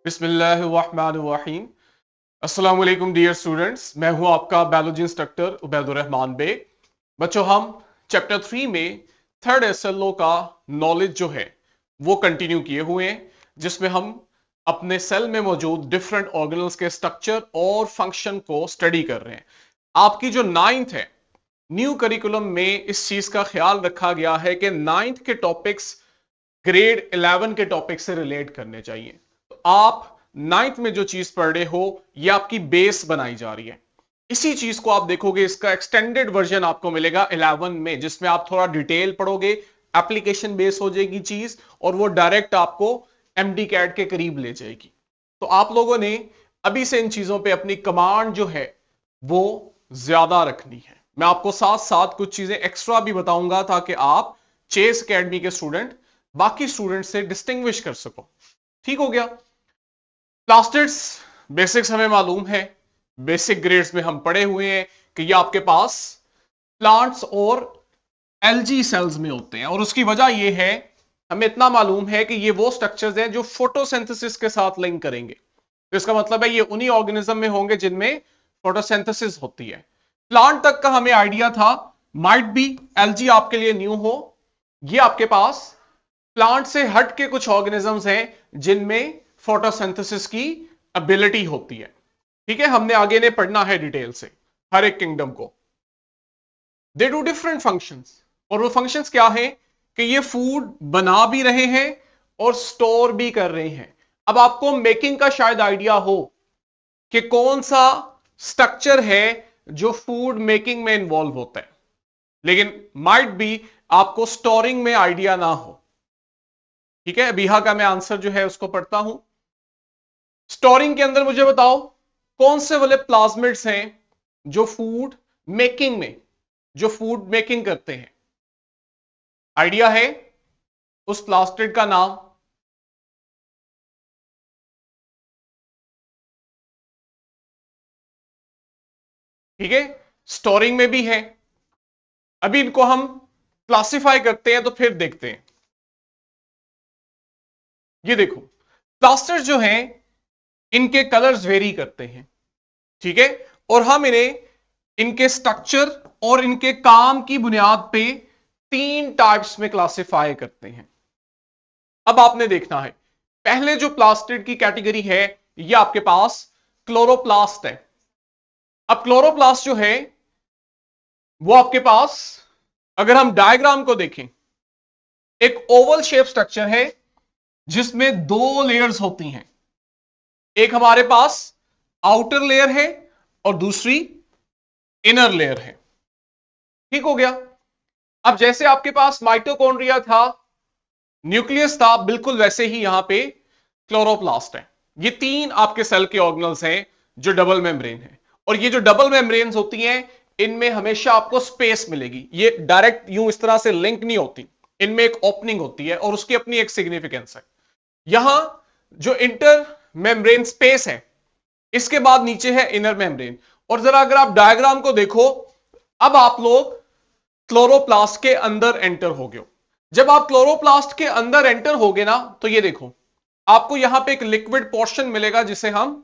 बिस्मिल्लाहिर्रहमानिर्रहीम। अस्सलाम वालेकुम डियर स्टूडेंट्स, मैं हूं आपका बायोलॉजी इंस्ट्रक्टर उबैदुर रहमान बेग। बच्चों, हम चैप्टर 3 में थर्ड एसएलओ का नॉलेज जो है वो कंटिन्यू किए हुए हैं, जिसमें हम अपने सेल में मौजूद डिफरेंट ऑर्गेनल्स के स्ट्रक्चर और फंक्शन को स्टडी कर रहे हैं। आपकी जो नाइन्थ है, न्यू करिकुलम में इस चीज का ख्याल रखा गया है कि नाइन्थ के टॉपिक्स ग्रेड 11 के टॉपिक से रिलेट करने चाहिए। तो आप नाइन्थ में जो चीज पढ़ रहे हो, ये आपकी बेस बनाई जा रही है। इसी चीज को आप देखोगे, इसका एक्सटेंडेड वर्जन आपको मिलेगा 11 में, जिसमें आप थोड़ा डिटेल पढ़ोगे, एप्लीकेशन बेस हो जाएगी चीज, और वो डायरेक्ट आपको एमडी कैट के करीब ले जाएगी। तो आप लोगों ने अभी से इन चीजों पे अपनी कमांड जो है वो ज्यादा रखनी है। मैं आपको साथ साथ कुछ चीजें एक्स्ट्रा भी बताऊंगा ताकि आप चेस एकेडमी के स्टूडेंट बाकी स्टूडेंट से डिस्टिंग्विश कर सको। ठीक हो गया। प्लास्टिड्स बेसिक्स हमें मालूम है, बेसिक ग्रेड्स में हम पढ़े हुए हैं कि ये आपके पास प्लांट्स और एल्गी सेल्स में होते हैं, और उसकी वजह ये है, हमें इतना मालूम है कि ये वो स्ट्रक्चर्स हैं जो फोटोसिंथेसिस के साथ लिंक करेंगे। तो इसका मतलब है ये उन्हीं ऑर्गेनिज्म में होंगे जिनमें फोटोसिंथेसिस होती है। प्लांट तक का हमें आइडिया था, माइट बी एल्गी आपके लिए न्यू हो। ये आपके पास प्लांट से हट के कुछ ऑर्गेनिजम्स हैं जिनमें फोटोसिंथेसिस की एबिलिटी होती है। ठीक है, हमने आगे ने पढ़ना है डिटेल से हर एक किंगडम को। दे डू डिफरेंट फंक्शंस, और वो फंक्शंस क्या है कि ये फूड बना भी रहे हैं और स्टोर भी कर रहे हैं। अब आपको मेकिंग का शायद आइडिया हो कि कौन सा स्ट्रक्चर है जो फूड मेकिंग में इन्वॉल्व होता है, लेकिन माइट बी आपको स्टोरिंग में आइडिया ना हो। ठीक है, बीहा का मैं आंसर जो है उसको पढ़ता हूं। स्टोरिंग के अंदर मुझे बताओ कौन से वाले प्लाज्मिड्स हैं जो फूड मेकिंग में, जो फूड मेकिंग करते हैं। आइडिया है उस प्लास्टिड का नाम? ठीक है, स्टोरिंग में भी है। अभी इनको हम क्लासिफाई करते हैं तो फिर देखते हैं। ये देखो, प्लास्टिड जो हैं इनके कलर्स वेरी करते हैं। ठीक है, और हम इन्हें इनके स्ट्रक्चर और इनके काम की बुनियाद पे तीन टाइप्स में क्लासिफाई करते हैं। अब आपने देखना है, पहले जो प्लास्टिड की कैटेगरी है ये आपके पास क्लोरोप्लास्ट है। अब क्लोरोप्लास्ट जो है वो आपके पास, अगर हम डायग्राम को देखें, एक ओवल शेप स्ट्रक्चर है जिसमें दो लेयर्स होती हैं। एक हमारे पास आउटर लेयर है और दूसरी इनर लेयर है। ठीक हो गया। अब जैसे आपके पास माइटोकॉन्ड्रिया था, न्यूक्लियस था, बिल्कुल वैसे ही यहां पे क्लोरोप्लास्ट है। ये तीन आपके सेल के ऑर्गेनल्स हैं जो डबल मेम्ब्रेन है, और ये जो डबल मेम्ब्रेन्स होती हैं इनमें हमेशा आपको स्पेस मिलेगी। ये डायरेक्ट यूं इस तरह से लिंक नहीं होती, इनमें एक ओपनिंग होती है और उसकी अपनी एक सिग्निफिकेंस है। यहां जो इंटर मेम्ब्रेन स्पेस है, इसके बाद नीचे है इनर मेम्ब्रेन। और जरा अगर आप डायग्राम को देखो, अब आप लोग क्लोरोप्लास्ट के अंदर एंटर हो गए। जब आप क्लोरोप्लास्ट के अंदर एंटर होगे ना, तो ये देखो आपको यहां पे एक लिक्विड पोर्शन मिलेगा जिसे हम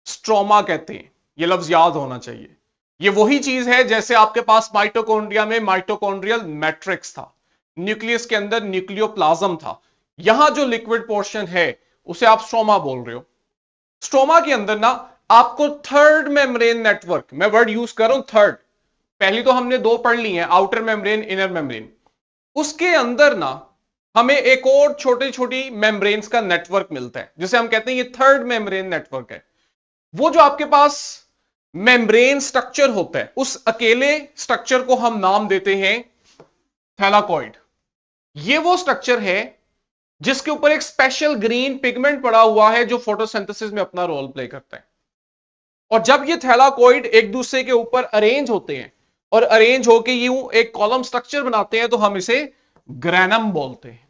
स्ट्रोमा कहते हैं। ये लफ्ज याद होना चाहिए। ये वही चीज है जैसे आपके पास माइटोकॉन्ड्रिया में माइटोकॉन्ड्रियल मैट्रिक्स था, न्यूक्लियस के अंदर न्यूक्लियोप्लाज्म था। यहां जो लिक्विड पोर्शन है उसे आप स्ट्रोमा बोल रहे हो। स्ट्रोमा के अंदर ना आपको थर्ड मेम्ब्रेन नेटवर्क, मैं वर्ड यूज कर रहा हूं थर्ड, पहली तो हमने दो पढ़ ली है, आउटर मेम्ब्रेन इनर मेम्ब्रेन। उसके अंदर ना हमें एक और छोटी छोटी मेम्ब्रेन्स का नेटवर्क मिलता है जिसे हम कहते हैं ये थर्ड मेम्ब्रेन नेटवर्क है। वो जो आपके पास मेम्ब्रेन स्ट्रक्चर होता है, उस अकेले स्ट्रक्चर को हम नाम देते हैं थैलाकॉइड। ये वो स्ट्रक्चर है जिसके ऊपर एक स्पेशल ग्रीन पिगमेंट पड़ा हुआ है जो फोटोसिंथेसिस में अपना रोल प्ले करता है। और जब ये थैलाकॉइड एक दूसरे के ऊपर अरेंज होते हैं और अरेंज होके यूं एक कॉलम स्ट्रक्चर बनाते हैं तो हम इसे ग्रेनम बोलते हैं।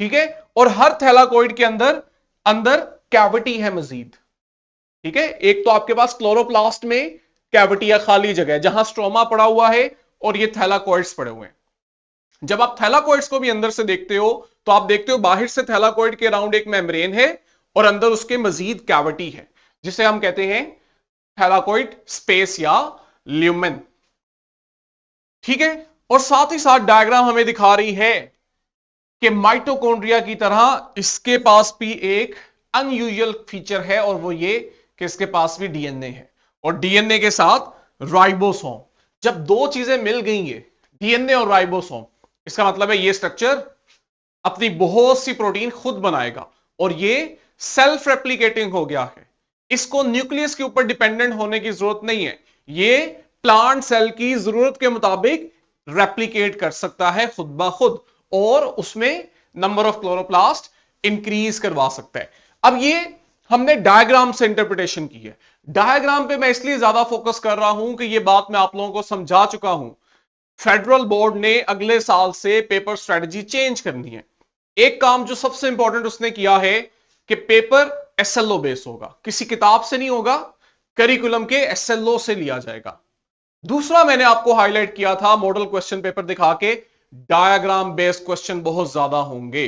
ठीक है, और हर थैलाकॉइड के अंदर अंदर कैविटी है मजीद। ठीक है, एक तो आपके पास क्लोरोप्लास्ट में कैविटी या खाली जगह है जहां स्ट्रोमा पड़ा हुआ है और ये थैलाकॉइड्स पड़े हुए हैं। जब आप थैलाकॉइड्स को भी अंदर से देखते हो तो आप देखते हो बाहर से थैलाकॉइड के अराउंड एक मेम्ब्रेन है और अंदर उसके मजीद कैविटी है जिसे हम कहते हैं थैलाकोइड स्पेस या ल्यूमेन। ठीक है, और साथ ही साथ डायग्राम हमें दिखा रही है कि माइटोकॉन्ड्रिया की तरह इसके पास भी एक अनयूजुअल फीचर है और वो ये कि इसके पास भी डीएनए है और डीएनए के साथ राइबोसोम। जब दो चीजें मिल गई है, डीएनए और राइबोसोम, इसका मतलब है ये स्ट्रक्चर अपनी बहुत सी प्रोटीन खुद बनाएगा और ये सेल्फ रेप्लिकेटिंग हो गया है। इसको न्यूक्लियस के ऊपर डिपेंडेंट होने की जरूरत नहीं है, ये प्लांट सेल की जरूरत के मुताबिक रेप्लिकेट कर सकता है खुद ब खुद और उसमें नंबर ऑफ क्लोरोप्लास्ट इंक्रीज करवा सकता है। अब ये हमने डायग्राम से इंटरप्रिटेशन की है। डायग्राम पे मैं इसलिए ज्यादा फोकस कर रहा हूं कि ये बात मैं आप लोगों को समझा चुका हूं। फेडरल बोर्ड ने अगले साल से पेपर स्ट्रेटजी चेंज करनी है। एक काम जो सबसे इंपॉर्टेंट उसने किया है कि पेपर एसएलओ बेस होगा, किसी किताब से नहीं होगा, करिकुलम के एसएलओ से लिया जाएगा। दूसरा मैंने आपको हाईलाइट किया था मॉडल क्वेश्चन पेपर दिखा के डायग्राम बेस्ड क्वेश्चन बहुत ज्यादा होंगे,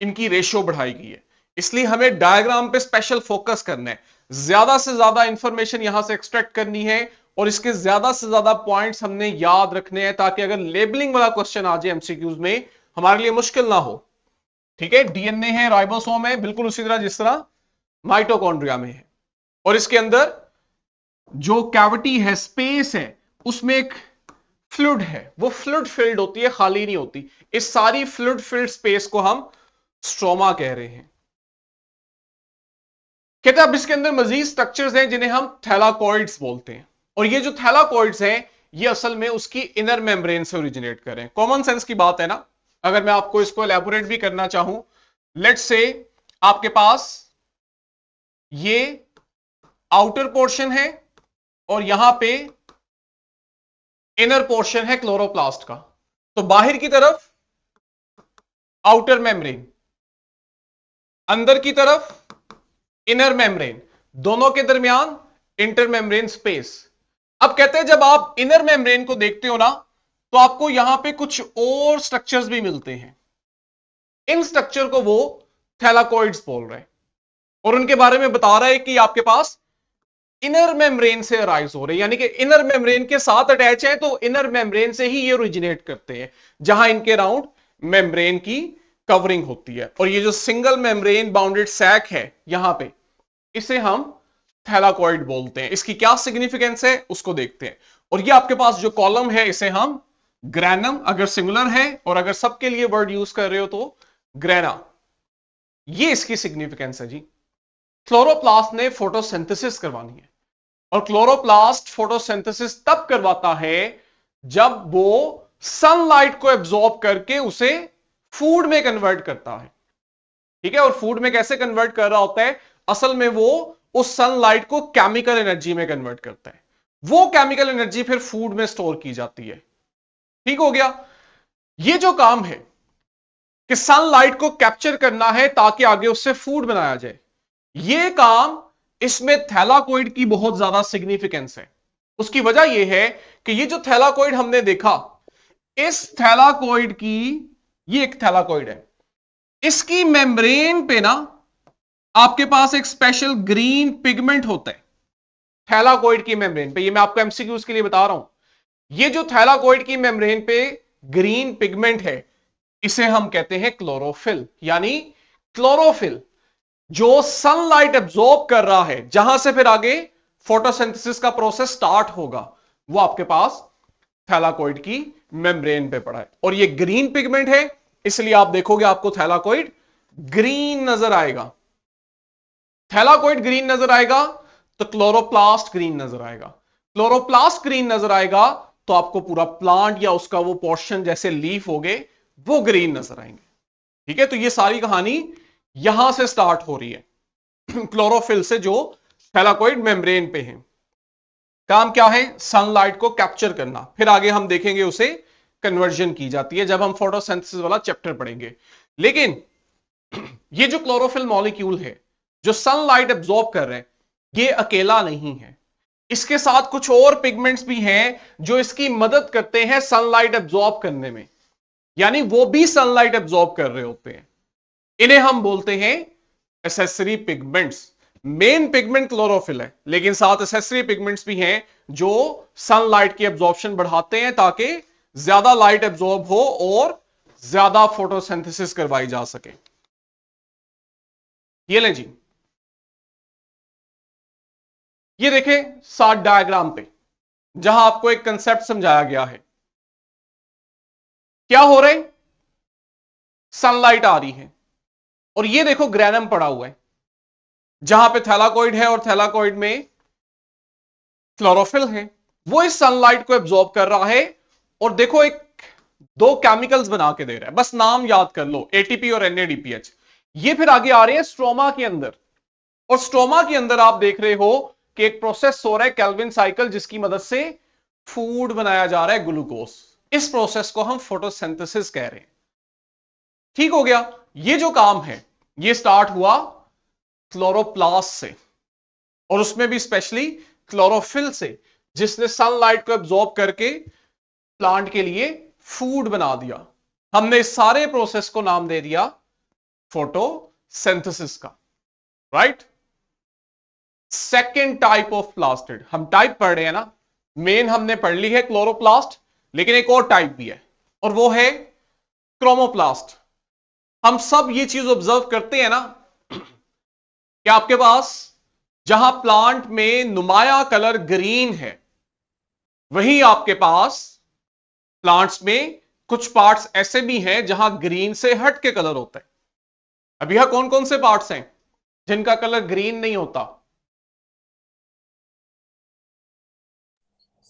इनकी रेशियो बढ़ाई गई है, इसलिए हमें डायग्राम पे स्पेशल फोकस करना है, ज्यादा से ज्यादा इंफॉर्मेशन यहां से एक्सट्रैक्ट करनी है और इसके ज्यादा से ज्यादा पॉइंट्स हमने याद रखने हैं ताकि अगर लेबलिंग वाला क्वेश्चन आ जाए एमसीक्यूज में हमारे लिए मुश्किल ना हो। ठीक है, डीएनए है, राइबोसोम है, बिल्कुल उसी तरह जिस तरह माइटोकॉन्ड्रिया में है और इसके अंदर जो कैविटी है, स्पेस है, उसमें एक फ्लूइड है, वो फ्लूइड फिल्ड होती है, खाली नहीं होती। इस सारी फ्लूइड फिल्ड स्पेस को हम स्ट्रोमा कह रहे हैं। कहते हैं अब इसके अंदर मजीद स्ट्रक्चर्स हैं जिन्हें हम थैलाकॉइड्स बोलते हैं और ये जो थैलाकॉइड्स हैं ये असल में उसकी इनर मेम्ब्रेन से ओरिजिनेट कर रहे हैं। कॉमन सेंस की बात है ना, अगर मैं आपको इसको एलैबोरेट भी करना चाहूं, लेट्स से आपके पास ये आउटर पोर्शन है और यहां पे इनर पोर्शन है क्लोरोप्लास्ट का, तो बाहर की तरफ आउटर मेम्ब्रेन, अंदर की तरफ इनर मेम्ब्रेन, दोनों के दरमियान इंटर मेम्ब्रेन स्पेस। अब कहते हैं जब आप इनर मेम्ब्रेन को देखते हो ना तो आपको यहां पे कुछ और स्ट्रक्चर्स भी मिलते हैं। इन स्ट्रक्चर को वो थैलाकॉइड्स बोल रहे हैं और उनके बारे में बता रहा है कि आपके पास इनर मेम्ब्रेन से अराइज हो रहे हैं, यानी कि इनर मेम्ब्रेन के साथ अटैच है तो इनर मेम्ब्रेन से ही ये ओरिजिनेट करते हैं जहां इनके राउंड मेम्ब्रेन की कवरिंग होती है। और ये जो सिंगल मेम्ब्रेन बाउंडेड सैक है यहां पे, इसे हम थैलाकॉइड बोलते हैं। इसकी क्या सिग्निफिकेंस है उसको देखते हैं। और ये आपके पास जो कॉलम है इसे हम ग्रैनम अगर सिंगुलर है और अगर सबके लिए वर्ड यूज कर रहे हो तो ग्रेना, ये इसकी सिग्निफिकेंस है जी। क्लोरोप्लास्ट ने फोटोसिंथेसिस करवानी है और क्लोरोप्लास्ट फोटोसिंथेसिस तब करवाता है जब वो सनलाइट को एब्जॉर्ब करके उसे फूड में कन्वर्ट करता है। ठीक है, और फूड में कैसे कन्वर्ट कर रहा होता है, असल में वो उस सनलाइट को केमिकल एनर्जी में कन्वर्ट करता है, वो केमिकल एनर्जी फिर फूड में स्टोर की जाती है। ठीक हो गया, ये जो काम है कि सनलाइट को कैप्चर करना है ताकि आगे उससे फूड बनाया जाए, ये काम इसमें थैलाकॉइड की बहुत ज्यादा सिग्निफिकेंस है। उसकी वजह यह है कि ये जो थैलाकॉइड हमने देखा, इस थैलाकॉइड की, ये एक थैलाकॉइड है, इसकी मेम्ब्रेन पे ना आपके पास एक स्पेशल ग्रीन पिगमेंट होता है थैलाकॉइड की मेम्ब्रेन पे। ये मैं आपको एमसीक्यूज के लिए बता रहा हूं। ये जो थैलाकॉइड की मेम्ब्रेन पे ग्रीन पिगमेंट है इसे हम कहते हैं क्लोरोफिल, यानी क्लोरोफिल जो सनलाइट एब्जॉर्ब कर रहा है जहां से फिर आगे फोटोसिंथेसिस का प्रोसेस स्टार्ट होगा, वो आपके पास थैलाकॉइड की मेम्ब्रेन पे पड़ा है। और ये ग्रीन पिगमेंट है इसलिए आप देखोगे आपको थैलाकॉइड ग्रीन नजर आएगा। थैलाकॉइड ग्रीन नजर आएगा तो क्लोरोप्लास्ट ग्रीन नजर आएगा। क्लोरोप्लास्ट ग्रीन नजर आएगा तो आपको पूरा प्लांट या उसका वो पोर्शन जैसे लीफ हो गए वो ग्रीन नजर आएंगे। ठीक है, तो ये सारी कहानी यहां से स्टार्ट हो रही है क्लोरोफिल से जो थैलाकॉइड मेम्ब्रेन पे है। काम क्या है, सनलाइट को कैप्चर करना, फिर आगे हम देखेंगे उसे कन्वर्जन की जाती है जब हम फोटोसिंथेसिस वाला चैप्टर पढ़ेंगे। लेकिन ये जो क्लोरोफिल मॉलिक्यूल है जो सनलाइट एब्जॉर्ब कर रहे हैं, ये अकेला नहीं है, इसके साथ कुछ और पिगमेंट्स भी हैं जो इसकी मदद करते हैं सनलाइट एब्जॉर्ब करने में, यानी वो भी सनलाइट एब्जॉर्ब कर रहे होते हैं। इन्हें हम बोलते हैं accessory pigments. Main pigment chlorophyll है, लेकिन साथ एसेसरी पिगमेंट्स भी हैं जो सनलाइट की एब्जॉर्प्शन बढ़ाते हैं ताकि ज्यादा लाइट एब्जॉर्ब हो और ज्यादा फोटोसिंथेसिस करवाई जा सके। ये लें जी, ये देखें सात डायग्राम पे जहां आपको एक कंसेप्ट समझाया गया है। क्या हो रहा है? सनलाइट आ रही है और ये देखो ग्रैनम पड़ा हुआ है जहां पे थैलाकोइड है और थैलाकोइड में क्लोरोफिल है। वो इस सनलाइट को एब्जॉर्ब कर रहा है और देखो एक दो केमिकल्स बना के दे रहा है, बस नाम याद कर लो, एटीपी और एनएडीपीएच। ये फिर आगे आ रहे हैं स्ट्रोमा के अंदर, और स्ट्रोमा के अंदर आप देख रहे हो कि एक प्रोसेस हो रहा है केल्विन साइकिल, जिसकी मदद से फूड बनाया जा रहा है, ग्लूकोज। इस प्रोसेस को हम फोटोसिंथेसिस कह रहे हैं। ठीक हो गया। ये जो काम है ये स्टार्ट हुआ क्लोरोप्लास्ट से, और उसमें भी स्पेशली क्लोरोफिल से, जिसने सनलाइट को एब्जॉर्ब करके प्लांट के लिए फूड बना दिया। हमने इस सारे प्रोसेस को नाम दे दिया फोटोसिंथेसिस का। Right. Second type of plastid, हम टाइप पढ़ रहे हैं ना, मेन हमने पढ़ ली है क्लोरोप्लास्ट, लेकिन एक और टाइप भी है और वो है क्रोमोप्लास्ट। हम सब ये चीज ऑब्जर्व करते हैं ना कि आपके पास जहां प्लांट में नुमाया कलर ग्रीन है, वहीं आपके पास प्लांट्स में कुछ पार्ट्स ऐसे भी हैं जहां ग्रीन से हट के कलर होता है। अब यह कौन कौन से पार्ट्स हैं जिनका कलर ग्रीन नहीं होता?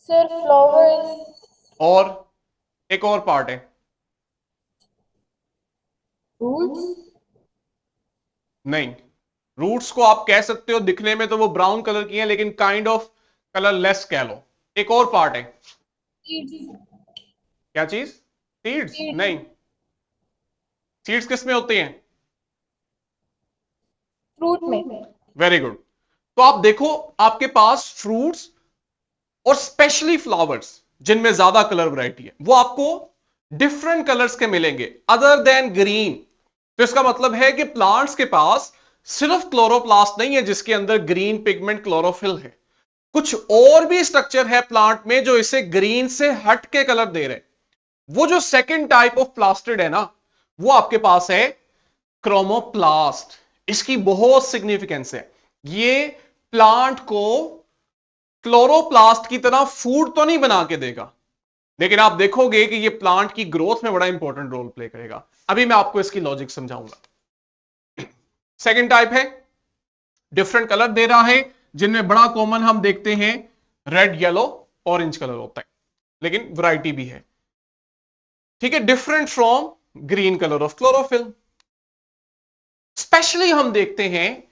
सर फ्लावर्स, और एक और पार्ट है, फ्रूट्स। नहीं, रूट्स को आप कह सकते हो, दिखने में तो वो ब्राउन कलर की है लेकिन काइंड ऑफ कलर लेस कह लो। एक और पार्ट है, सीड्स। क्या चीज? सीड्स? सीड्स नहीं, सीड्स किस में होती हैं? फ्रूट में। Very good. तो आप देखो आपके पास फ्रूट्स और स्पेशली फ्लावर्स जिनमें ज्यादा कलर वैरायटी है, वो आपको डिफरेंट कलर्स के मिलेंगे अदर देन ग्रीन। तो इसका मतलब है कि प्लांट्स के पास सिर्फ क्लोरोप्लास्ट नहीं है जिसके अंदर ग्रीन पिगमेंट क्लोरोफिल है, कुछ और भी स्ट्रक्चर है प्लांट में जो इसे ग्रीन से हट के कलर दे रहे हैं। वो जो सेकंड टाइप ऑफ प्लास्टिड है ना, वो आपके पास है क्रोमोप्लास्ट। इसकी बहुत सिग्निफिकेंस है। ये प्लांट को क्लोरोप्लास्ट की तरह फूड तो नहीं बना के देगा, लेकिन आप देखोगे कि ये प्लांट की ग्रोथ में बड़ा इंपॉर्टेंट रोल प्ले करेगा। अभी मैं आपको इसकी लॉजिक समझाऊंगा। सेकंड टाइप है, डिफरेंट कलर दे रहा है, जिनमें बड़ा कॉमन हम देखते हैं रेड, येलो, ऑरेंज कलर होता है, लेकिन वैरायटी भी है। ठीक है, different from green colour of chlorophyll. Specially हम देखते हैं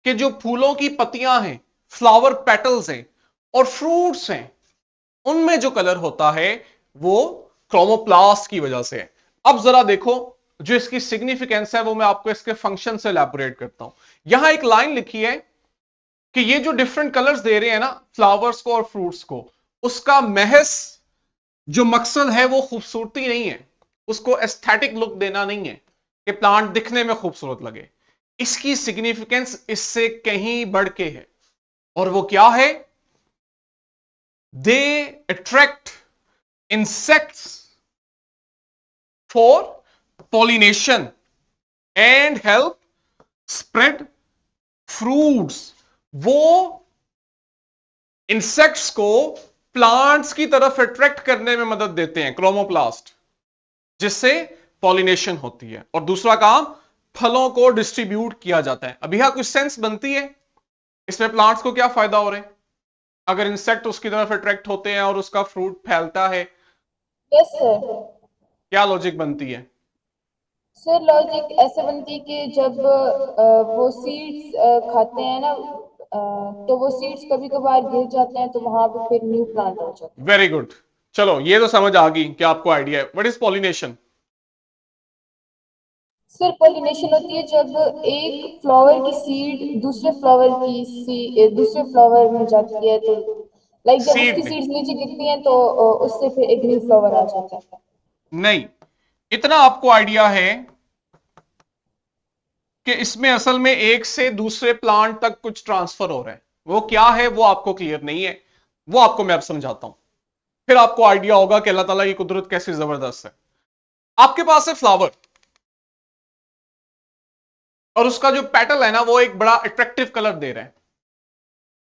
कि जो फूलों की पत्तियां हैं, फ्लावर पेटल्स हैं और फ्रूट्स हैं, उनमें जो कलर होता है वो क्रोमोप्लास्ट की वजह से है। अब जरा देखो, जो इसकी सिग्निफिकेंस है वो मैं आपको इसके फंक्शन से एलैबोरेट करता हूं। यहां एक लाइन लिखी है कि ये जो डिफरेंट कलर्स दे रहे हैं ना फ्लावर्स को और फ्रूट्स को, उसका महज जो मकसद है वो खूबसूरती नहीं है, उसको एस्थेटिक लुक देना नहीं है कि प्लांट दिखने में खूबसूरत लगे। इसकी सिग्निफिकेंस इससे कहीं बढ़ के है, और वो क्या है? They attract insects for pollination and help spread fruits। वो इंसेक्ट्स को प्लांट्स की तरफ अट्रैक्ट करने में मदद देते हैं, क्रोमोप्लास्ट, जिससे पॉलिनेशन होती है, और दूसरा काम फलों को डिस्ट्रीब्यूट किया जाता है। अभी यहां कुछ सेंस बनती है इसमें प्लांट्स को क्या फायदा हो रहा है अगर इंसेक्ट उसकी तरफ अट्रैक्ट होते हैं और उसका फ्रूट फैलता है? Yes sir. क्या लॉजिक बनती है? सर लॉजिक ऐसे बनती है कि जब वो सीड्स खाते हैं ना, तो वो सीड्स कभी कभार गिर जाते हैं तो वहां पे फिर न्यू प्लांट हो जाता है। Very good. चलो ये तो समझ आ गई कि आपको आइडिया है। What is pollination? Sir pollination होती है जब एक फ्लावर की सीड दूसरे फ्लावर की दूसरे फ्लावर में जाती है, तो लाइक जब सीड उसकी नहीं, सीड्स नीचे गिरती हैं तो उससे फिर एक न्यू फ्लावर आ जाता है। नहीं, इतना आपको आइडिया है कि इसमें असल में एक से दूसरे प्लांट तक कुछ ट्रांसफर हो रहा है, वो क्या है वो आपको क्लियर नहीं है, वो आपको मैं अब समझाता हूं, फिर आपको आइडिया होगा कि अल्लाह ताला की कुदरत कैसी जबरदस्त है। आपके पास है फ्लावर, और उसका जो पेटल है ना वो एक बड़ा अट्रैक्टिव कलर दे रहा है,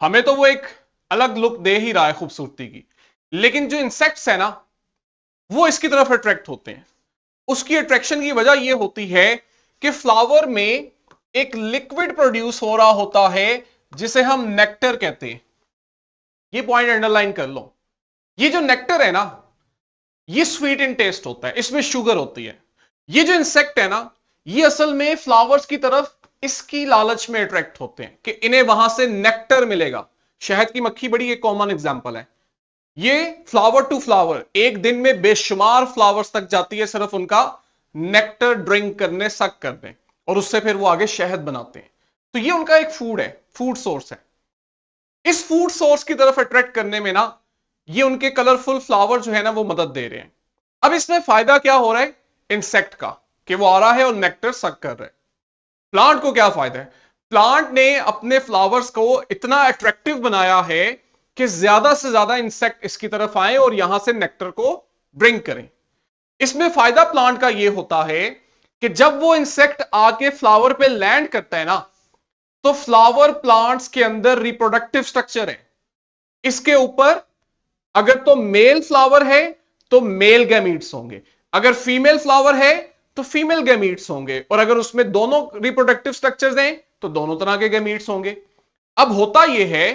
हमें तो वो एक अलग लुक दे ही रहा है खूबसूरती की, लेकिन जो इंसेक्ट्स है ना वो इसकी तरफ अट्रैक्ट होते हैं। उसकी अट्रैक्शन की वजह यह होती है कि फ्लावर में एक लिक्विड प्रोड्यूस हो रहा होता है जिसे हम नेक्टर कहते हैं। ये पॉइंट अंडरलाइन कर लो, ये जो नेक्टर है ना ये स्वीट इन टेस्ट होता है, इसमें शुगर होती है। ये जो इंसेक्ट है ना ये असल में फ्लावर्स की तरफ इसकी लालच में अट्रैक्ट होते हैं कि इन्हें वहां से नेक्टर मिलेगा। शहद की मक्खी बड़ी एक कॉमन एग्जांपल है। ये फ्लावर टू फ्लावर एक दिन में बेशुमार फ्लावर्स तक जाती है सिर्फ उनका नेक्टर ड्रिंक करने, सक करने, और उससे फिर वो आगे शहद बनाते हैं। तो ये उनका एक फूड है, फूड सोर्स है। इस फूड सोर्स की तरफ अट्रैक्ट करने में ना ये उनके कलरफुल फ्लावर जो है ना वो मदद दे रहे हैं। अब इसमें फायदा क्या हो रहा है इंसेक्ट का, कि वो आ रहा है और नेक्टर सक कर रहा है। प्लांट को क्या फायदा है, प्लांट ने अपने फ्लावर्स को इतना अट्रैक्टिव बनाया है कि ज्यादा से ज्यादा इंसेक्ट इसकी तरफ आए और यहां से नेक्टर को ब्रिंग करें। इसमें फायदा प्लांट का यह होता है कि जब वो इंसेक्ट आके फ्लावर पे लैंड करता है ना तो फ्लावर प्लांट्स के अंदर रिप्रोडक्टिव स्ट्रक्चर है। इसके ऊपर अगर तो मेल फ्लावर है तो मेल गैमीट्स होंगे, अगर फीमेल फ्लावर है तो फीमेल गैमीट्स होंगे, और अगर उसमें दोनों रिप्रोडक्टिव स्ट्रक्चर्स हैं तो दोनों तरह के गैमीट्स होंगे। अब होता यह है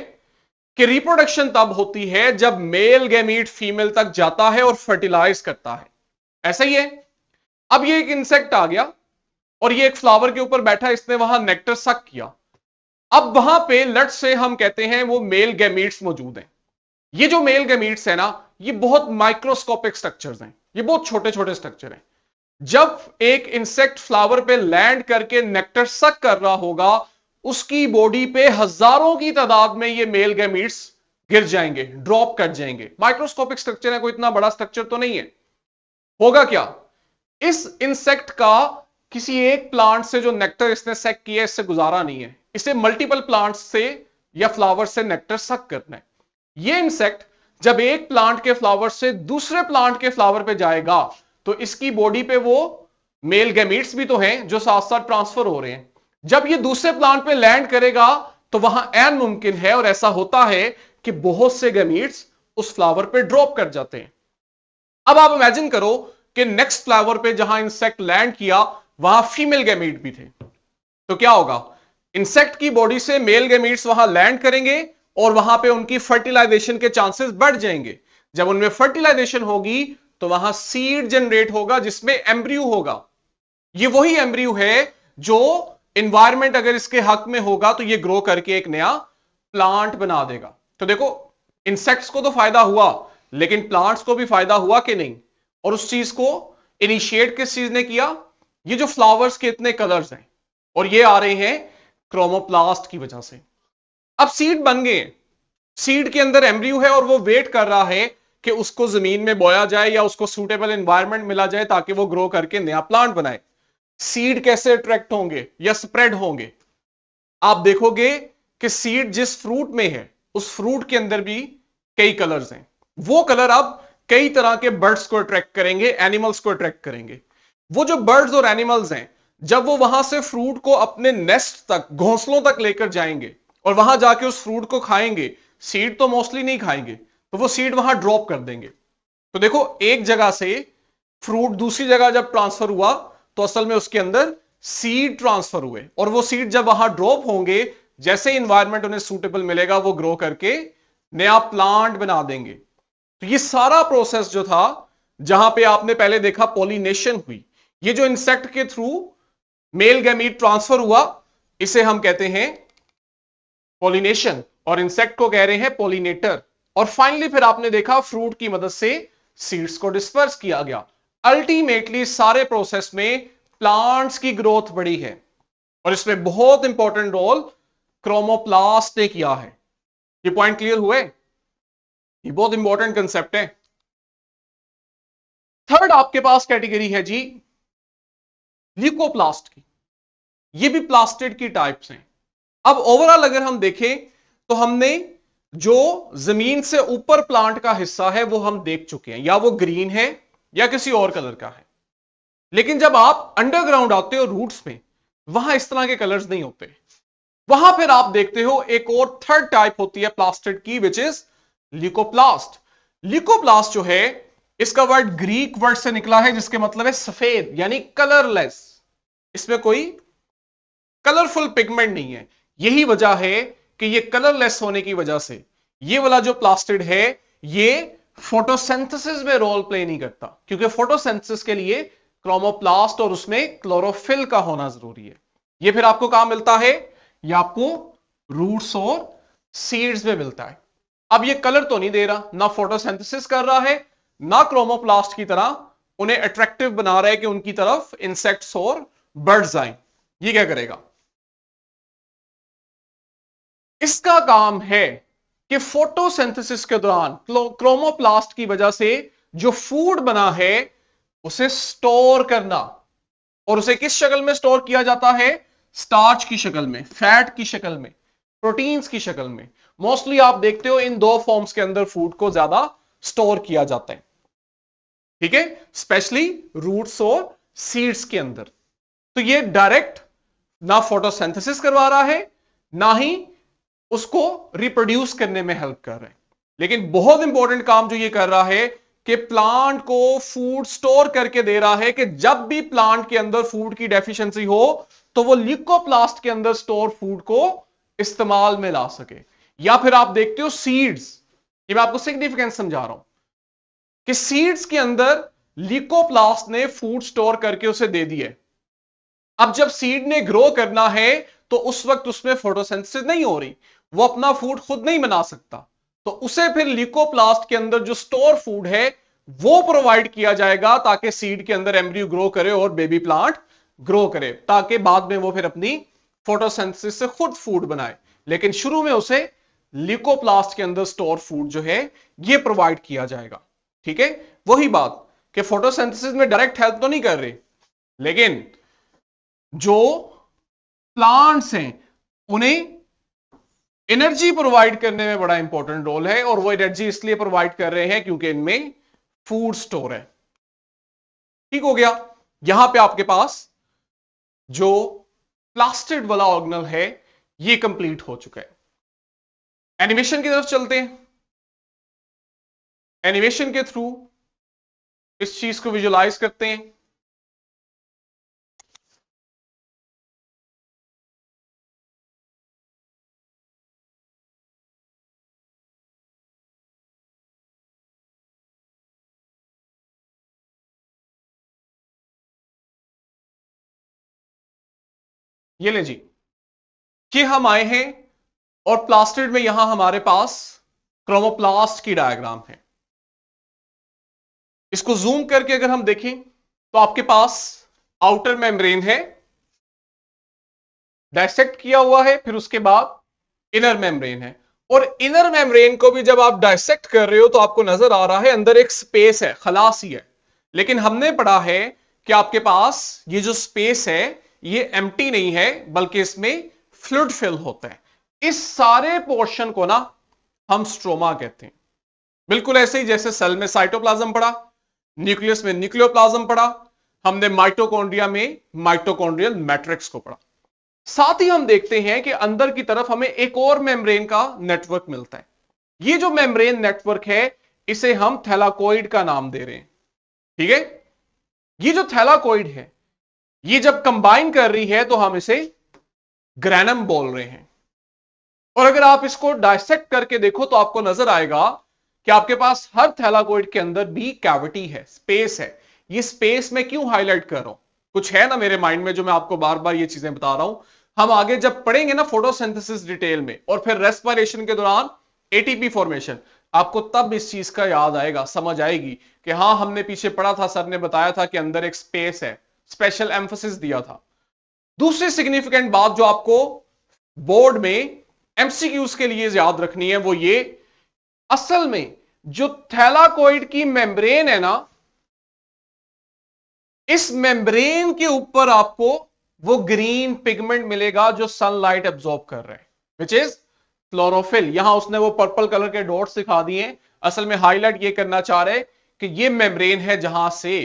कि रिप्रोडक्शन तब होती है जब मेल गैमीट फीमेल तक जाता है और फर्टिलाइज करता है। ऐसा ही है। अब ये एक इंसेक्ट आ गया और ये एक फ्लावर के ऊपर बैठा, इसने वहां नेक्टर सक किया। अब वहां पे लट से हम कहते हैं वो मेल गैमीट्स मौजूद हैं। ये जो मेल गैमीट्स है ना ये बहुत माइक्रोस्कोपिक स्ट्रक्चर्स हैं, ये बहुत छोटे छोटे स्ट्रक्चर हैं। जब एक इंसेक्ट फ्लावर पे लैंड करके नेक्टर सक कर रहा होगा उसकी बॉडी पे हजारों की तादाद में ये मेल गैमीट्स गिर जाएंगे, ड्रॉप कर जाएंगे। माइक्रोस्कोपिक स्ट्रक्चर है, कोई इतना बड़ा स्ट्रक्चर तो नहीं है। होगा क्या, इस इंसेक्ट का किसी एक प्लांट से जो नेक्टर इसने सक किया इससे गुजारा नहीं है, इसे मल्टीपल प्लांट्स से या फ्लावर से नेक्टर सक करना है। ये इंसेक्ट जब एक प्लांट के फ्लावर से दूसरे प्लांट के फ्लावर पे जाएगा तो इसकी बॉडी पे वो मेल गैमीट्स भी तो हैं जो साथ साथ ट्रांसफर हो रहे हैं। जब ये दूसरे प्लांट पे लैंड करेगा तो वहां ऐन मुमकिन है और ऐसा होता है कि बहुत से गैमीट्स उस फ्लावर पे ड्रॉप कर जाते हैं। अब आप इमेजिन करो कि नेक्स्ट फ्लावर पे जहां इंसेक्ट लैंड किया वहां फीमेल गैमीट भी थे, तो क्या होगा, इंसेक्ट की बॉडी से मेल गैमीट्स वहां लैंड करेंगे और वहां पे उनकी फर्टिलाइजेशन के चांसेस बढ़ जाएंगे। जब उनमें फर्टिलाइजेशन होगी तो वहां सीड जनरेट होगा जिसमें एम्ब्रियो होगा। ये वही एम्ब्रियो है जो इन्वायरमेंट अगर इसके हक में होगा तो ये ग्रो करके एक नया प्लांट बना देगा। तो देखो इंसेक्ट्स को तो फायदा हुआ लेकिन प्लांट्स को भी फायदा हुआ कि नहीं, और उस चीज को इनिशिएट किस चीज ने किया, ये जो फ्लावर्स के इतने कलर्स हैं और ये आ रहे हैं क्रोमोप्लास्ट की वजह से। अब सीड बन गए, सीड के अंदर एम्ब्रियो है और वो वेट कर रहा है कि उसको जमीन में बोया जाए या उसको सूटेबल एनवायरनमेंट मिला जाए ताकि वो ग्रो करके नया प्लांट बनाए। सीड कैसे अट्रैक्ट होंगे या स्प्रेड होंगे, आप देखोगे कि सीड जिस फ्रूट में है उस फ्रूट के अंदर भी कई कलर्स हैं। वो कलर अब कई तरह के बर्ड्स को अट्रैक्ट करेंगे, एनिमल्स को अट्रैक्ट करेंगे। वो जो बर्ड्स और एनिमल्स हैं जब वो वहां से फ्रूट को अपने नेस्ट तक, घोंसलों तक लेकर जाएंगे और वहां जाके उस फ्रूट को खाएंगे, सीड तो मोस्टली नहीं खाएंगे, तो वो सीड वहां ड्रॉप कर देंगे। तो देखो एक जगह से फ्रूट दूसरी जगह जब ट्रांसफर हुआ तो असल में उसके अंदर सीड ट्रांसफर हुए, और वो सीड जब वहां ड्रॉप होंगे जैसे इन्वायरमेंट उन्हें सूटेबल मिलेगा वो ग्रो करके नया प्लांट बना देंगे। तो ये सारा प्रोसेस जो था, जहां पे आपने पहले देखा पॉलिनेशन हुई, ये जो इंसेक्ट के थ्रू मेल गैमीट ट्रांसफर हुआ इसे हम कहते हैं पॉलिनेशन, और इंसेक्ट को कह रहे हैं पॉलिनेटर। और फाइनली फिर आपने देखा फ्रूट की मदद से सीड्स को डिस्पर्स किया गया। अल्टीमेटली सारे प्रोसेस में प्लांट्स की ग्रोथ बढ़ी है और इसमें बहुत इंपॉर्टेंट रोल क्रोमोप्लास्ट ने किया है। ये पॉइंट क्लियर हुए, ये बहुत इंपॉर्टेंट कंसेप्ट है। थर्ड आपके पास कैटेगरी है जी ल्यूकोप्लास्ट की। ये भी प्लास्टिड की टाइप्स हैं। अब ओवरऑल अगर हम देखें तो हमने जो जमीन से ऊपर प्लांट का हिस्सा है वो हम देख चुके हैं, या वो ग्रीन है या किसी और कलर का है। लेकिन जब आप अंडरग्राउंड आते हो रूट्स में, वहां इस तरह के कलर्स नहीं होते। वहां फिर आप देखते हो एक और थर्ड टाइप होती है प्लास्टिड की, विच इज ल्यूकोप्लास्ट। ल्यूकोप्लास्ट जो है, इसका वर्ड ग्रीक वर्ड से निकला है जिसके मतलब है सफेद, यानी कलरलेस। इसमें कोई कलरफुल पिगमेंट नहीं है। यही वजह है कि ये कलरलेस होने की वजह से ये वाला जो प्लास्टिड है ये फोटोसिंथेसिस में रोल प्ले नहीं करता, क्योंकि फोटोसिंथेसिस के लिए क्रोमोप्लास्ट और उसमें क्लोरोफिल का होना जरूरी है। ये फिर आपको कहां मिलता है? ये आपको रूट्स और सीड्स में मिलता है। अब ये कलर तो नहीं दे रहा, ना फोटोसिंथेसिस कर रहा है, ना क्रोमोप्लास्ट की तरह उन्हें अट्रैक्टिव बना रहा है कि उनकी तरफ इंसेक्ट्स और बर्ड्स आए। ये क्या करेगा? इसका काम है कि फोटोसिंथेसिस के दौरान क्रोमोप्लास्ट की वजह से जो फूड बना है उसे स्टोर करना। और उसे किस शक्ल में स्टोर किया जाता है? स्टार्च की शक्ल में, फैट की शक्ल में, प्रोटीन्स की शक्ल में। मोस्टली आप देखते हो इन दो फॉर्म्स के अंदर फूड को ज्यादा स्टोर किया जाता है, ठीक है, स्पेशली रूट्स और सीड्स के अंदर। तो ये डायरेक्ट ना फोटोसिंथेसिस करवा रहा है, ना ही उसको रिप्रोड्यूस करने में हेल्प कर रहे हैं। लेकिन बहुत इंपॉर्टेंट काम जो ये कर रहा है कि प्लांट को फूड स्टोर करके दे रहा है कि जब भी प्लांट के अंदर फूड की डेफिशिएंसी हो तो वो ल्यूकोप्लास्ट के अंदर स्टोर फूड को इस्तेमाल में ला सके। या फिर आप देखते हो सीड्स, ये मैं आपको सिग्निफिकेंस समझा रहा हूं कि सीड्स के अंदर ल्यूकोप्लास्ट ने फूड स्टोर करके उसे दे दिया। अब जब सीड ने ग्रो करना है तो उस वक्त उसमें फोटोसिंथेसिस नहीं हो रही, वो अपना फूड खुद नहीं बना सकता, तो उसे फिर ल्यूकोप्लास्ट के अंदर जो स्टोर फूड है वो प्रोवाइड किया जाएगा ताकि सीड के अंदर एम्ब्रियो ग्रो करे और बेबी प्लांट ग्रो करे, ताकि बाद में वो फिर अपनी फोटोसिंथेसिस से खुद फूड बनाए। लेकिन शुरू में उसे ल्यूकोप्लास्ट के अंदर स्टोर फूड जो है ये प्रोवाइड किया जाएगा। ठीक है, वही बात कि फोटोसिंथेसिस में डायरेक्ट हेल्प तो नहीं कर रही, लेकिन जो प्लांट्स हैं उन्हें एनर्जी प्रोवाइड करने में बड़ा इंपॉर्टेंट रोल है, और वो एनर्जी इसलिए प्रोवाइड कर रहे हैं क्योंकि इनमें फूड स्टोर है। ठीक हो गया। यहां पे आपके पास जो प्लास्टिड वाला ऑर्गेनल है ये कंप्लीट हो चुका है। एनिमेशन की तरफ चलते हैं। एनिमेशन के थ्रू इस चीज को विजुलाइज करते हैं। ये ले जी, कि हम आए हैं और प्लास्टिड में यहां हमारे पास क्रोमोप्लास्ट की डायग्राम है। इसको जूम करके अगर हम देखें तो आपके पास आउटर मेम्ब्रेन है, डायसेक्ट किया हुआ है, फिर उसके बाद इनर मेम्ब्रेन है। और इनर मेम्ब्रेन को भी जब आप डायसेक्ट कर रहे हो तो आपको नजर आ रहा है अंदर एक स्पेस है, खलासी है। लेकिन हमने पढ़ा है कि आपके पास ये जो स्पेस है ये एम्प्टी नहीं है, बल्कि इसमें फ्लूइड फिल होता है। इस सारे पोर्शन को ना हम स्ट्रोमा कहते हैं। बिल्कुल ऐसे ही जैसे सेल में साइटोप्लाज्म पढ़ा, न्यूक्लियस में न्यूक्लियोप्लाज्म पढ़ा, हमने माइटोकॉन्ड्रिया में माइटोकॉन्ड्रियल मैट्रिक्स को पढ़ा। साथ ही हम देखते हैं कि अंदर की तरफ हमें एक और मेम्ब्रेन का नेटवर्क मिलता है। ये जो मेम्ब्रेन नेटवर्क है इसे हम थैलाकोइड का नाम दे रहे हैं। ठीक है, ये जो थैलाकोइड है ये जब कंबाइन कर रही है तो हम इसे ग्रैनम बोल रहे हैं। और अगर आप इसको डायसेक्ट करके देखो तो आपको नजर आएगा कि आपके पास हर थैलाकोइड के अंदर भी कैविटी है, स्पेस है। ये स्पेस मैं क्यों हाईलाइट कर रहा हूं? कुछ है ना मेरे माइंड में जो मैं आपको बार बार ये चीजें बता रहा हूं। हम आगे जब पढ़ेंगे ना फोटोसिंथेसिस डिटेल में और फिर रेस्पिरेशन के दौरान एटीपी फॉर्मेशन, आपको तब इस चीज का याद आएगा, समझ आएगी कि हां हमने पीछे पढ़ा था, सर ने बताया था कि अंदर एक स्पेस है, स्पेशल एम्फोसिस दिया था। दूसरी सिग्निफिकेंट बात जो आपको बोर्ड में एमसीक्यूज के लिए याद रखनी है वो ये, असल में जो थैलाकोइड की मेम्ब्रेन है ना, इस मेम्ब्रेन के ऊपर आपको वो ग्रीन पिगमेंट मिलेगा जो सनलाइट एब्जॉर्ब कर रहे हैं, विच इज क्लोरोफिल। यहां उसने वो पर्पल कलर के डॉट्स दिखा दिए, असल में हाईलाइट ये करना चाह रहे कि ये मेम्ब्रेन है जहां से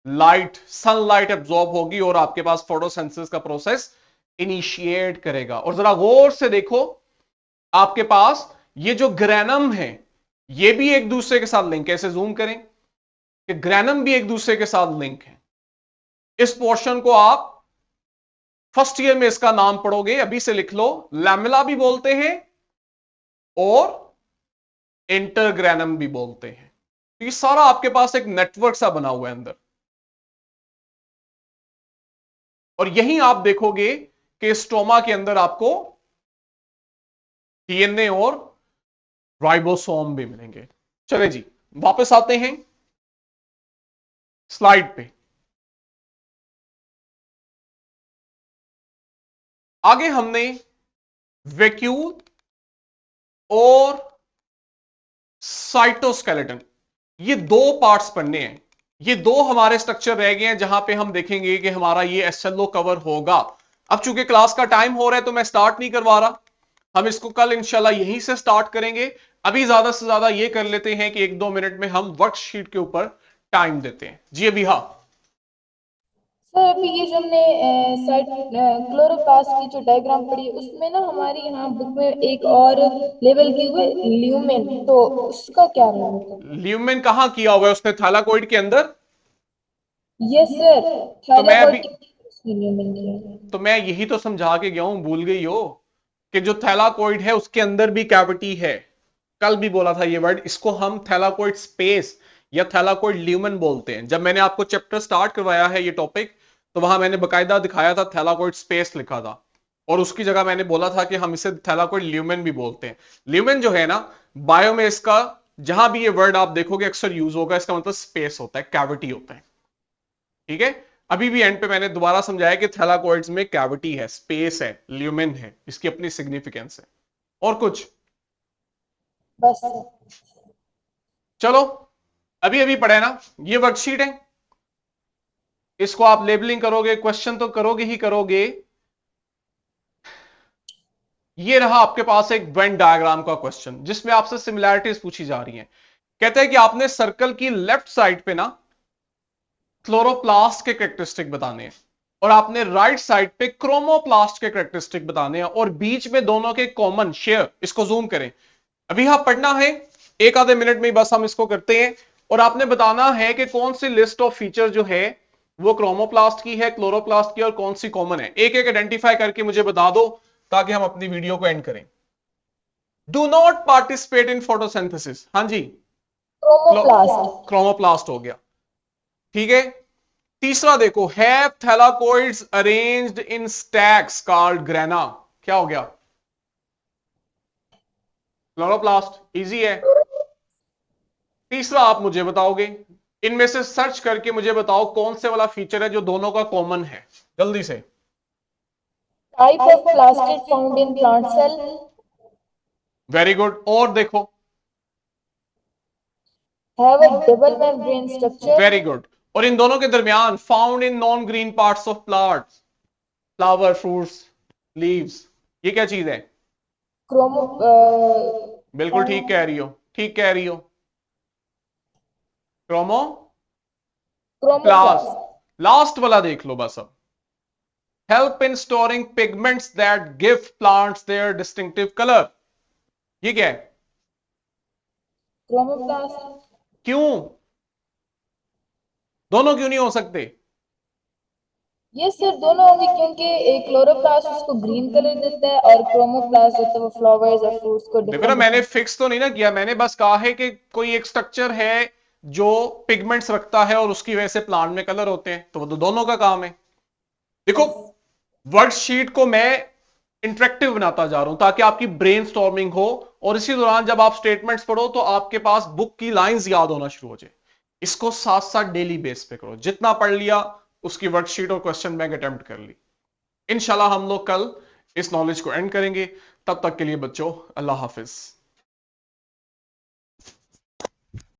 लाइट, सनलाइट एब्जॉर्ब होगी और आपके पास फोटोसिंथेसिस का प्रोसेस इनिशिएट करेगा। और जरा गौर से देखो, आपके पास ये जो ग्रैनम है ये भी एक दूसरे के साथ लिंक है। ऐसे जूम करें कि ग्रैनम भी एक दूसरे के साथ लिंक है। इस पोर्शन को आप फर्स्ट ईयर में इसका नाम पढ़ोगे, अभी से लिख लो, लैमेला भी बोलते हैं और इंटरग्रैनम भी बोलते हैं। तो ये सारा आपके पास एक नेटवर्क सा बना हुआ है अंदर। और यहीं आप देखोगे कि स्ट्रोमा के अंदर आपको डीएनए और राइबोसोम भी मिलेंगे। चले जी, वापस आते हैं स्लाइड पे। आगे हमने वैक्यूल और साइटोस्केलेटन, ये दो पार्ट्स पढ़ने हैं। ये दो हमारे स्ट्रक्चर रह गए हैं जहां पे हम देखेंगे कि हमारा ये एसएलओ कवर होगा। अब चूंकि क्लास का टाइम हो रहा है तो मैं स्टार्ट नहीं करवा रहा, हम इसको कल इंशाल्लाह यहीं से स्टार्ट करेंगे। अभी ज्यादा से ज्यादा ये कर लेते हैं कि 1-2 मिनट में हम वर्कशीट के ऊपर टाइम देते हैं। जी अभी हाँ। सर अभी ये जो हमने साइट क्लोरोप्लास्ट की जो डायग्राम पढ़ी है उसमें ना हमारी यहाँ बुक में एक और लेवल की हुए ल्यूमेन, तो उसका क्या रोल होता है? ल्यूमेन कहां किया हुआ है उसने? थैलाकोइड के अंदर। यस सर, तो मैं अभी थायराकोइड की ल्यूमेन किया है। तो मैं यही तो समझा के गया हूं, भूल गई हो कि जो थैलाकोइड है उसके अंदर भी कैविटी है। कल भी बोला था ये वर्ड, इसको हम थैलाकोइड स्पेस या थैलाकोइड ल्यूमेन बोलते हैं। जब मैंने आपको चैप्टर स्टार्ट करवाया है ये टॉपिक, तो वहां मैंने बकायदा दिखाया था थैलाकोइड स्पेस लिखा था, और उसकी जगह मैंने बोला था कि हम इसे थैलाकोइड ल्यूमेन भी बोलते हैं। ल्यूमेन जो है ना, बायो में इसका जहां भी ये वर्ड आप देखोगे अक्सर यूज होगा, इसका मतलब स्पेस होता है, कैविटी होता है। ठीक है। अभी भी एंड पे मैंने दोबारा समझाया कि थैलाकोइड्स में कैविटी है, स्पेस है, ल्यूमेन है, इसकी अपनी सिग्निफिकेंस है। और कुछ? बस सर। चलो, अभी अभी पढ़े ना, ये वर्कशीट है, इसको आप लेबलिंग करोगे, क्वेश्चन तो करोगे ही करोगे। ये रहा आपके पास एक वेन डायग्राम का क्वेश्चन जिसमें आपसे सिमिलैरिटीज पूछी जा रही हैं। कहते हैं कि आपने सर्कल की लेफ्ट साइड पे ना क्लोरोप्लास्ट के कैरेक्टरिस्टिक बताने हैं, और आपने राइट साइड पे क्रोमोप्लास्ट के कैरेक्टरिस्टिक बताने हैं, और बीच में दोनों के कॉमन शेयर। इसको जूम करें, अभी आप पढ़ना है, एक आधे मिनट में ही बस हम इसको करते हैं। और आपने बताना है कि कौन सी लिस्ट ऑफ फीचर जो है वो क्रोमोप्लास्ट की है, क्लोरोप्लास्ट की, और कौन सी कॉमन है। एक एक आइडेंटिफाई करके मुझे बता दो ताकि हम अपनी वीडियो को एंड करें। Do not participate in photosynthesis, हाँ जी, क्रोमोप्लास्ट। क्रोमोप्लास्ट हो गया। ठीक है। तीसरा देखो, have thylakoids arranged in stacks called grana, क्या हो गया? क्लोरोप्लास्ट, इजी है। तीसरा आप मुझे बताओगे, इनमें से सर्च करके मुझे बताओ कौन से वाला फीचर है जो दोनों का कॉमन है, जल्दी से। Type of plastid found in plant cell. Very good. और देखो, have a double membrane structure. Very good. और इन दोनों के दरमियान found in non green parts of plants, flower, fruits, leaves, ये क्या चीज है? क्रोमो बिल्कुल ठीक कह रही हो, ठीक कह रही हो, क्रोमो प्लास्ट। क्रोमोप्लास्ट। लास्ट वाला देख लो बस अब, help in storing pigments that give plants their distinctive colour, ये क्या है? क्रोमोप्लास्ट। क्यों? दोनों क्यों नहीं हो सकते? ये सर दोनों होंगे क्योंकि क्लोरोप्लास्ट उसको ग्रीन कलर देता है और क्रोमोप्लास्ट होता है वो फ्लावर्स और फ्रूट्स को देखो ना, डिफरेंट मैंने डिफरेंट। फिक्स तो नहीं ना किया, मैंने बस कहा है कि कोई एक स्ट्रक्चर है जो पिगमेंट्स रखता है और उसकी वजह से प्लांट में कलर होते हैं, तो वो तो दोनों का काम है। देखो, यस। वर्कशीट को मैं इंटरेक्टिव बनाता जा रहा हूं ताकि आपकी ब्रेन स्टॉर्मिंग हो, और इसी दौरान जब आप स्टेटमेंट्स पढ़ो तो आपके पास बुक की लाइंस याद होना शुरू हो जाए। इसको साथ साथ डेली बेस पे करो, जितना पढ़ लिया उसकी वर्कशीट और क्वेश्चन बैंक अटेम्प्ट कर ली। इंशाल्लाह हम लोग कल इस नॉलेज को एंड करेंगे। तब तक के लिए बच्चों, अल्लाह हाफिज।